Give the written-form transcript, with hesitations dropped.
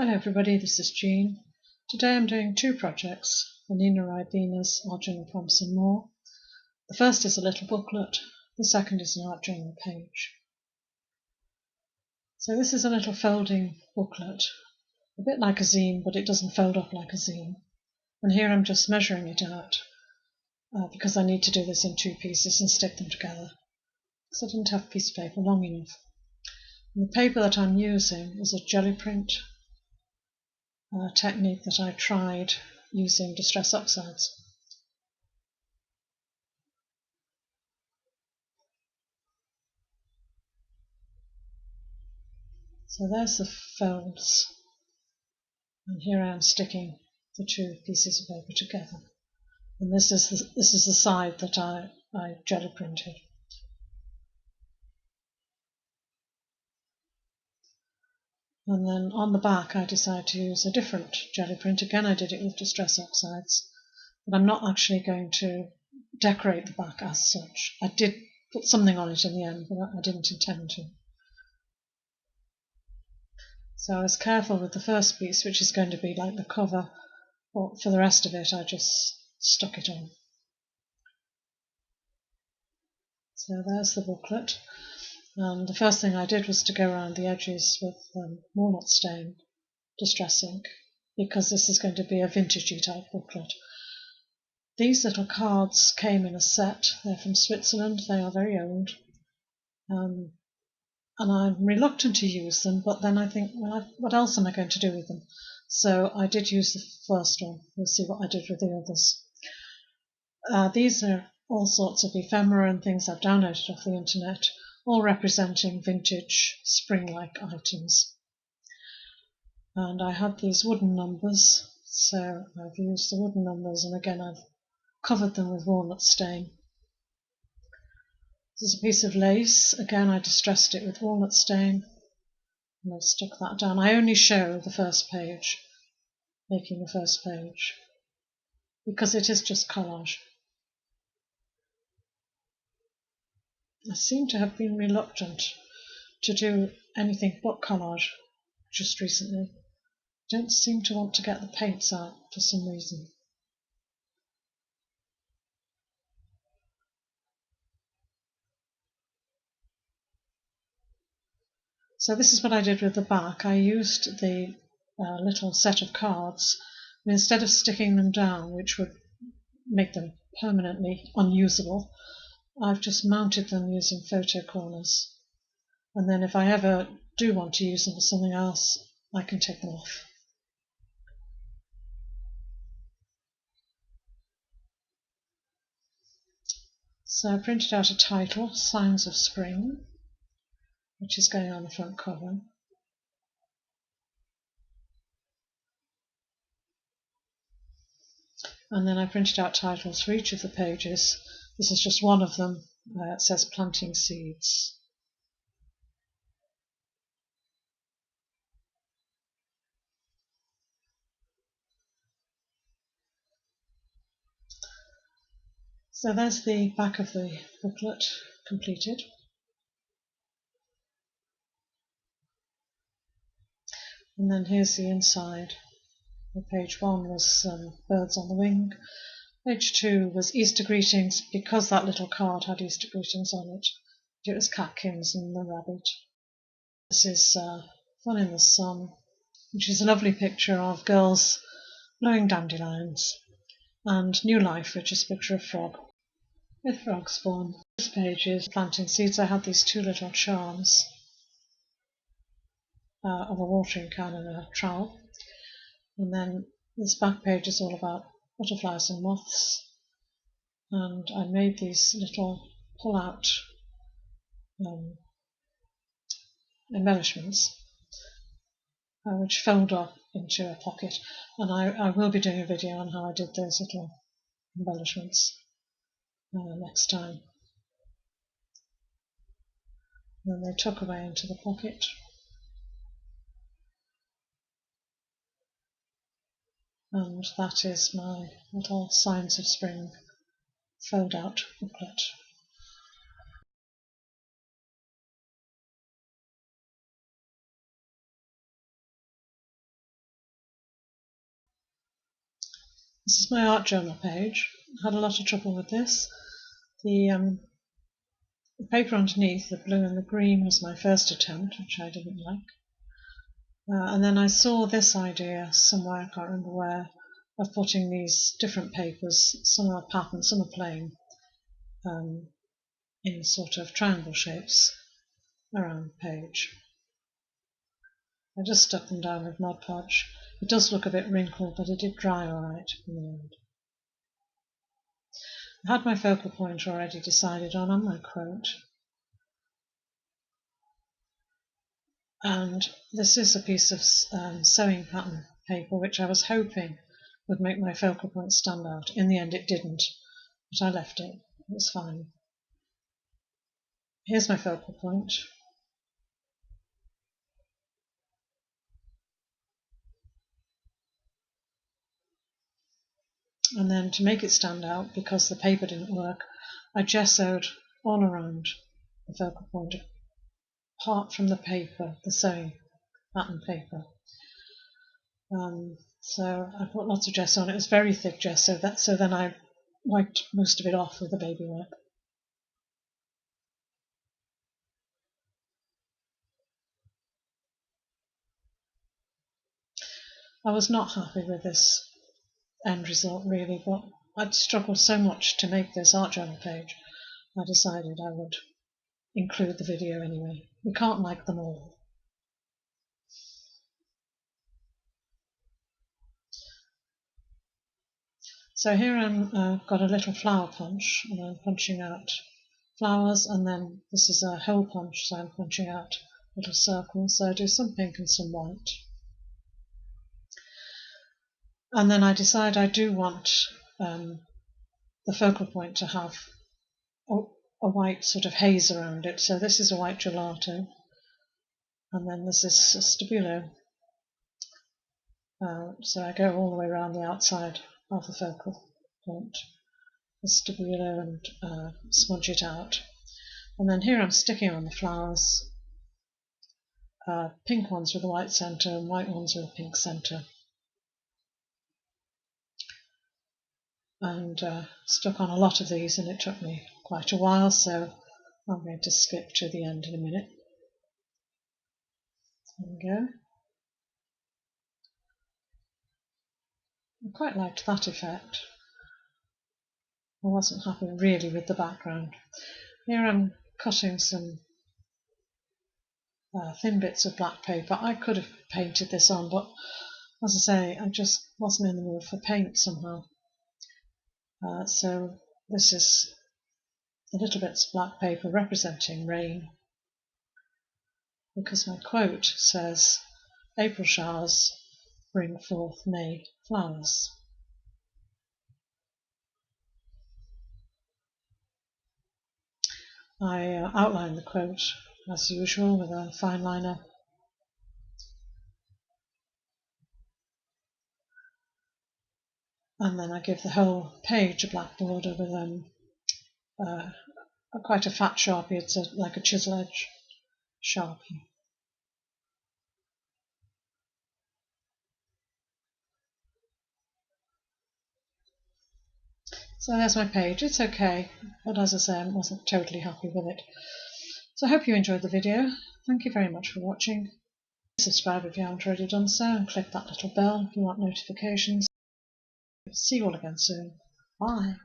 Hello everybody, this is Jean. Today I'm doing two projects for Nina Ribena's Art Journal Prompts and More. The first is a little booklet, the second is an art journal page. So this is a little folding booklet, a bit like a zine, but it doesn't fold up like a zine. And here I'm just measuring it out because I need to do this in two pieces and stick them together, because I didn't have a piece of paper long enough. And the paper that I'm using is a jelly print technique that I tried using distress oxides. So there's the folds, and here I am sticking the two pieces of paper together. And this is the side that I jelly printed. And then on the back I decided to use a different jelly print. Again, I did it with distress oxides, but I'm not actually going to decorate the back as such. I did put something on it in the end, but I didn't intend to. So I was careful with the first piece, which is going to be like the cover, but for the rest of it I just stuck it on. So there's the booklet, and the first thing I did was to go around the edges with walnut stain distress ink, because this is going to be a vintagey type booklet. These little cards came in a set. They're from Switzerland, they are very old, and I'm reluctant to use them, but then I think, well, what else am I going to do with them? So I did use the first one. We'll see what I did with the others. These are all sorts of ephemera and things I've downloaded off the internet, all representing vintage spring-like items. And I had these wooden numbers, so I've used the wooden numbers, and again I've covered them with walnut stain. This is a piece of lace. Again, I distressed it with walnut stain, and I've stuck that down. I only show the first page, making the first page, because it is just collage. I seem to have been reluctant to do anything but collage just recently. I don't seem to want to get the paints out for some reason. So this is what I did with the back. I used the little set of cards, and instead of sticking them down, which would make them permanently unusable, I've just mounted them using photo corners. And then if I ever do want to use them for something else, I can take them off. So I printed out a title, Signs of Spring, which is going on the front cover. And then I printed out titles for each of the pages. This is just one of them. It says Planting Seeds. So there's the back of the booklet completed. And then here's the inside. Page 1 was birds on the wing. Page 2 was Easter greetings, because that little card had Easter greetings on it. It was catkins and the rabbit. This is Fun in the Sun, which is a lovely picture of girls blowing dandelions. And New Life, which is a picture of frog with frog spawn. This page is Planting Seeds. I had these two little charms of a watering can and a trowel. And then this back page is all about butterflies and moths. And I made these little pull-out embellishments, which fold up into a pocket. And I will be doing a video on how I did those little embellishments next time. And then they tuck away into the pocket. And that is my little Signs of Spring fold-out booklet. This is my art journal page. I had a lot of trouble with this. The paper underneath, the blue and the green, was my first attempt, which I didn't like. And then I saw this idea somewhere, I can't remember where, of putting these different papers, some are pattern, some are plain, in sort of triangle shapes around the page. I just stuck them down with Mod Podge. It does look a bit wrinkled, but it did dry all right in the end. I had my focal point already decided on my quote. And this is a piece of sewing pattern paper which I was hoping would make my focal point stand out. In the end it didn't, but I left it. It was fine. Here's my focal point. And then to make it stand out, because the paper didn't work, I gessoed all around the focal point, apart from the paper, the sewing pattern paper. So I put lots of gesso on. It was very thick gesso, so then I wiped most of it off with a baby wipe. I was not happy with this end result really, but I'd struggled so much to make this art journal page, I decided I would include the video anyway. We can't like them all. So here I've got a little flower punch, and I'm punching out flowers, and then this is a hole punch, so I'm punching out little circles. So I do some pink and some white. And then I decide I do want the focal point to have a white sort of haze around it. So this is a white gelato, and then this is a stabilo. So I go all the way around the outside of the focal point, the stabilo, and smudge it out. And then here I'm sticking on the flowers, pink ones with a white centre and white ones with a pink centre. And stuck on a lot of these, and it took me quite a while, so I'm going to skip to the end in a minute. There we go. I quite liked that effect. I wasn't happy really with the background. Here I'm cutting some thin bits of black paper. I could have painted this on, but as I say, I just wasn't in the mood for paint somehow. So this is the little bits of black paper representing rain, because my quote says, "April showers bring forth May flowers." I outline the quote as usual with a fine liner. And then I give the whole page a black border with quite a fat sharpie. It's like a chisel edge sharpie. So there's my page. It's okay, but as I say, I wasn't totally happy with it. So I hope you enjoyed the video. Thank you very much for watching. Subscribe if you haven't already done so, and click that little bell if you want notifications. See you all again soon. Bye.